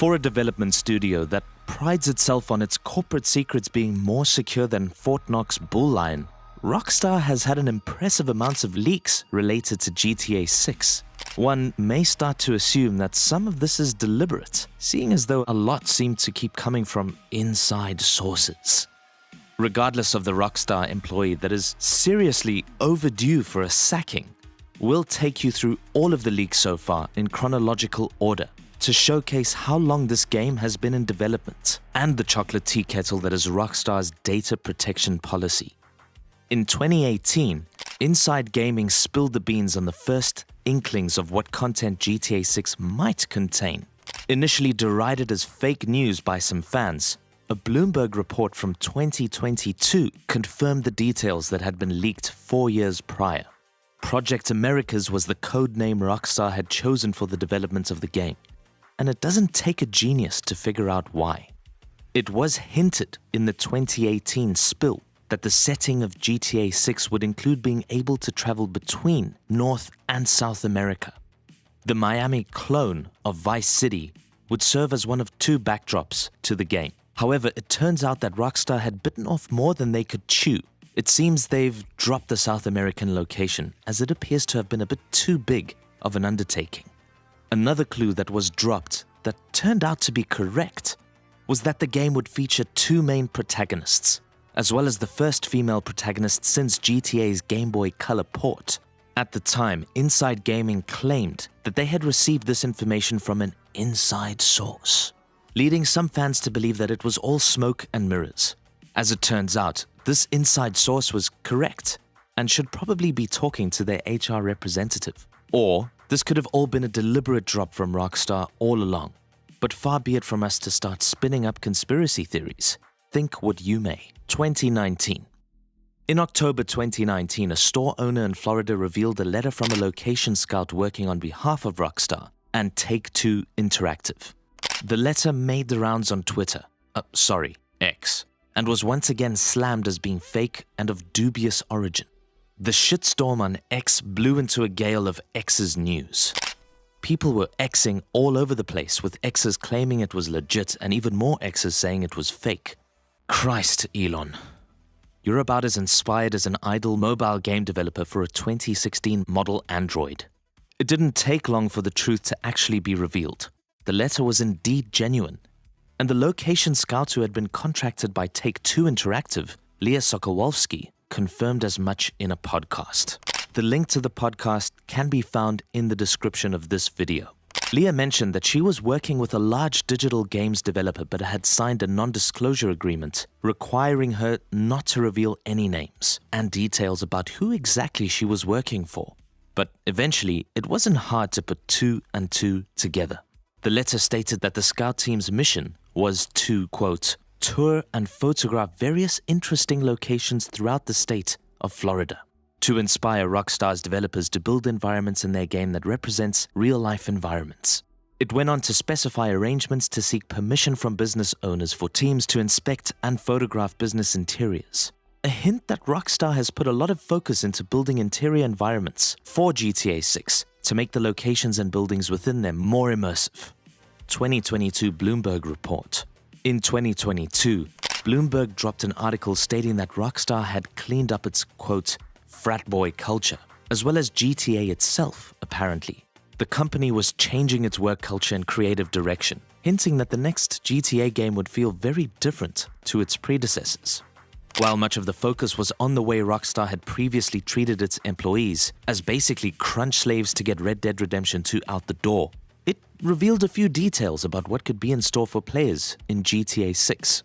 For a development studio that prides itself on its corporate secrets being more secure than Fort Knox bull lion, Rockstar has had an impressive amount of leaks related to GTA 6. One may start to assume that some of this is deliberate, seeing as though a lot seem to keep coming from inside sources. Regardless of the Rockstar employee that is seriously overdue for a sacking, we'll take you through all of the leaks so far in chronological order to showcase how long this game has been in development and the chocolate tea kettle that is Rockstar's data protection policy. In 2018, Inside Gaming spilled the beans on the first inklings of what content GTA 6 might contain. Initially derided as fake news by some fans, a Bloomberg report from 2022 confirmed the details that had been leaked 4 years prior. Project Americas was the code name Rockstar had chosen for the development of the game, and it doesn't take a genius to figure out why. It was hinted in the 2018 spill that the setting of GTA 6 would include being able to travel between North and South America. The Miami clone of Vice City would serve as one of two backdrops to the game. However, it turns out that Rockstar had bitten off more than they could chew. It seems they've dropped the South American location, as it appears to have been a bit too big of an undertaking. Another clue that was dropped that turned out to be correct was that the game would feature two main protagonists, as well as the first female protagonist since GTA's Game Boy Color port. At the time, Inside Gaming claimed that they had received this information from an inside source, leading some fans to believe that it was all smoke and mirrors. As it turns out, this inside source was correct and should probably be talking to their HR representative. Or this could have all been a deliberate drop from Rockstar all along. But far be it from us to start spinning up conspiracy theories. Think what you may. 2019. In October 2019, a store owner in Florida revealed a letter from a location scout working on behalf of Rockstar and Take-Two Interactive. The letter made the rounds on Twitter, X, and was once again slammed as being fake and of dubious origin. The shitstorm on X blew into a gale of X's news. People were Xing all over the place, with X's claiming it was legit and even more X's saying it was fake. Christ, Elon. You're about as inspired as an idle mobile game developer for a 2016 model Android. It didn't take long for the truth to actually be revealed. The letter was indeed genuine, and the location scout who had been contracted by Take-Two Interactive, Leah Sokolowski, confirmed as much in a podcast. The link to the podcast can be found in the description of this video. Leah mentioned that she was working with a large digital games developer but had signed a non-disclosure agreement requiring her not to reveal any names and details about who exactly she was working for. But eventually, it wasn't hard to put two and two together. The letter stated that the scout team's mission was to, quote, tour and photograph various interesting locations throughout the state of Florida to inspire Rockstar's developers to build environments in their game that represents real-life environments. It went on to specify arrangements to seek permission from business owners for teams to inspect and photograph business interiors. A hint that Rockstar has put a lot of focus into building interior environments for GTA 6 to make the locations and buildings within them more immersive. 2022 Bloomberg report. In 2022, Bloomberg dropped an article stating that Rockstar had cleaned up its, quote, frat boy culture, as well as GTA itself, apparently. The company was changing its work culture and creative direction, hinting that the next GTA game would feel very different to its predecessors. While much of the focus was on the way Rockstar had previously treated its employees as basically crunch slaves to get Red Dead Redemption 2 out the door, it revealed a few details about what could be in store for players in GTA 6.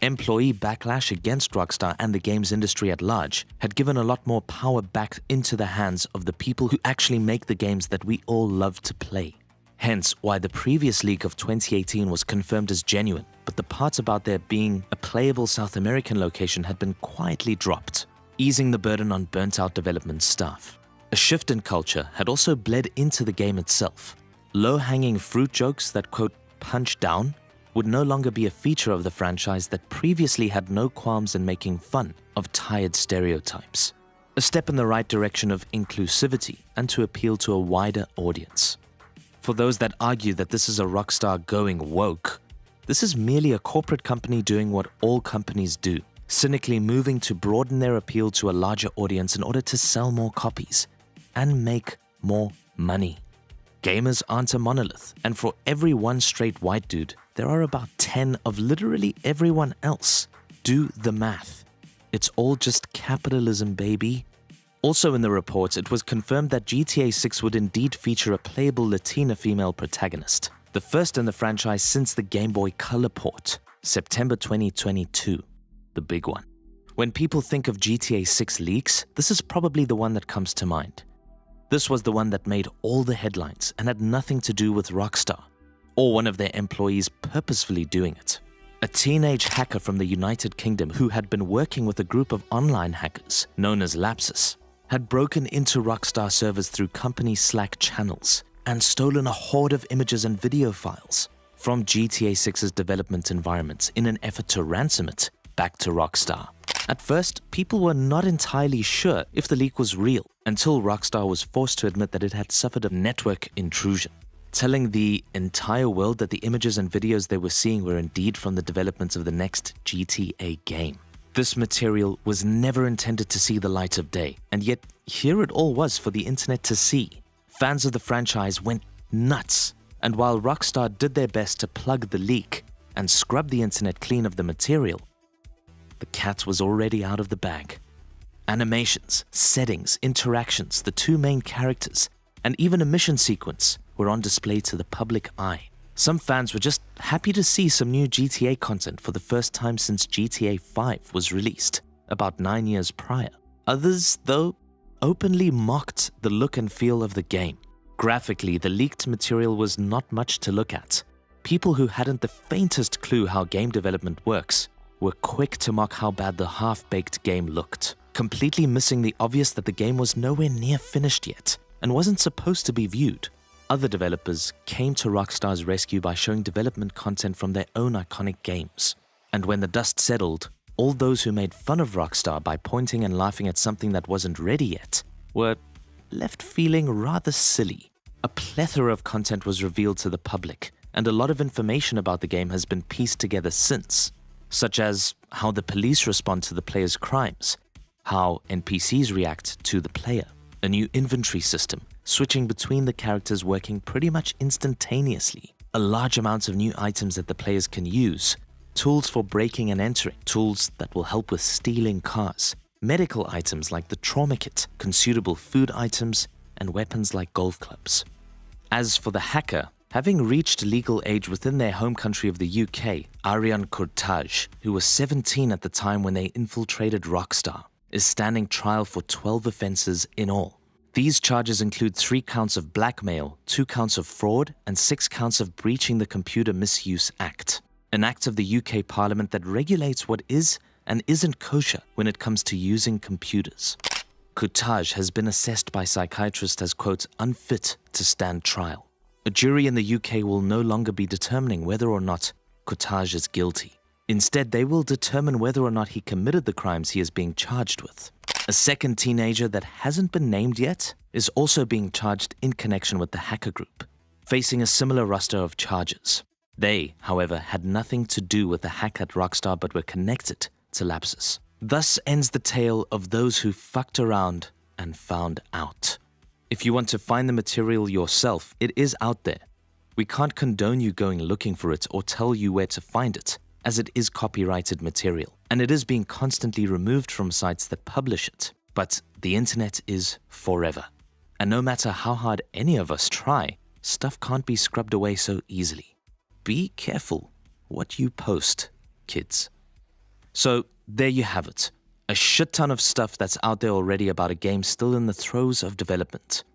Employee backlash against Rockstar and the games industry at large had given a lot more power back into the hands of the people who actually make the games that we all love to play. Hence why the previous leak of 2018 was confirmed as genuine, but the parts about there being a playable South American location had been quietly dropped, easing the burden on burnt-out development staff. A shift in culture had also bled into the game itself. Low-hanging fruit jokes that, quote, punch down would no longer be a feature of the franchise that previously had no qualms in making fun of tired stereotypes. A step in the right direction of inclusivity and to appeal to a wider audience. For those that argue that this is a Rockstar going woke, this is merely a corporate company doing what all companies do, cynically moving to broaden their appeal to a larger audience in order to sell more copies and make more money. Gamers aren't a monolith, and for every one straight white dude, there are about 10 of literally everyone else. Do the math. It's all just capitalism, baby. Also in the report, it was confirmed that GTA 6 would indeed feature a playable Latina female protagonist, the first in the franchise since the Game Boy Color port, September 2022, the big one. When people think of GTA 6 leaks, this is probably the one that comes to mind. This was the one that made all the headlines and had nothing to do with Rockstar, or one of their employees purposefully doing it. A teenage hacker from the United Kingdom who had been working with a group of online hackers known as Lapsus had broken into Rockstar servers through company Slack channels and stolen a horde of images and video files from GTA 6's development environments in an effort to ransom it back to Rockstar. At first, people were not entirely sure if the leak was real until Rockstar was forced to admit that it had suffered a network intrusion, telling the entire world that the images and videos they were seeing were indeed from the development of the next GTA game. This material was never intended to see the light of day, and yet here it all was for the internet to see. Fans of the franchise went nuts, and while Rockstar did their best to plug the leak and scrub the internet clean of the material, the cat was already out of the bag. Animations, settings, interactions, the two main characters, and even a mission sequence were on display to the public eye. Some fans were just happy to see some new GTA content for the first time since GTA 5 was released, about 9 years prior. Others, though, openly mocked the look and feel of the game. Graphically, the leaked material was not much to look at. People who hadn't the faintest clue how game development works were quick to mock how bad the half-baked game looked, completely missing the obvious that the game was nowhere near finished yet and wasn't supposed to be viewed. Other developers came to Rockstar's rescue by showing development content from their own iconic games. And when the dust settled, all those who made fun of Rockstar by pointing and laughing at something that wasn't ready yet were left feeling rather silly. A plethora of content was revealed to the public, and a lot of information about the game has been pieced together since, such as how the police respond to the player's crimes, how NPCs react to the player, a new inventory system, switching between the characters working pretty much instantaneously, a large amount of new items that the players can use, tools for breaking and entering, tools that will help with stealing cars, medical items like the trauma kit, consumable food items, and weapons like golf clubs. As for the hacker, having reached legal age within their home country of the UK, Aryan Kurtaj, who was 17 at the time when they infiltrated Rockstar, is standing trial for 12 offenses in all. These charges include 3 counts of blackmail, 2 counts of fraud, and 6 counts of breaching the Computer Misuse Act, an act of the UK Parliament that regulates what is and isn't kosher when it comes to using computers. Kurtaj has been assessed by psychiatrists as, quote, unfit to stand trial. A jury in the UK will no longer be determining whether or not Kurtaj is guilty. Instead, they will determine whether or not he committed the crimes he is being charged with. A second teenager that hasn't been named yet is also being charged in connection with the hacker group, facing a similar roster of charges. They, however, had nothing to do with the hack at Rockstar but were connected to Lapsus. Thus ends the tale of those who fucked around and found out. If you want to find the material yourself, it is out there. We can't condone you going looking for it or tell you where to find it, as it is copyrighted material, and it is being constantly removed from sites that publish it. But the internet is forever. And no matter how hard any of us try, stuff can't be scrubbed away so easily. Be careful what you post, kids. So there you have it. A shit ton of stuff that's out there already about a game still in the throes of development.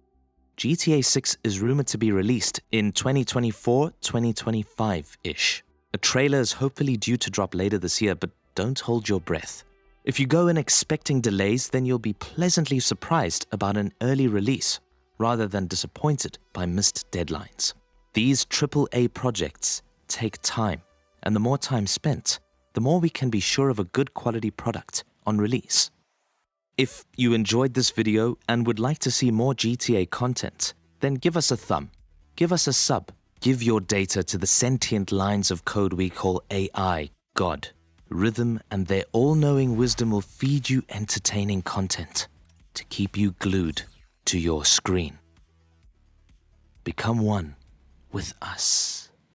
GTA 6 is rumored to be released in 2024-2025-ish. A trailer is hopefully due to drop later this year, but don't hold your breath. If you go in expecting delays, then you'll be pleasantly surprised about an early release, rather than disappointed by missed deadlines. These AAA projects take time, and the more time spent, the more we can be sure of a good quality product on release. If you enjoyed this video and would like to see more GTA content, then give us a thumb. Give us a sub. Give your data to the sentient lines of code we call AI, God. Rhythm and their all-knowing wisdom will feed you entertaining content to keep you glued to your screen. Become one with us.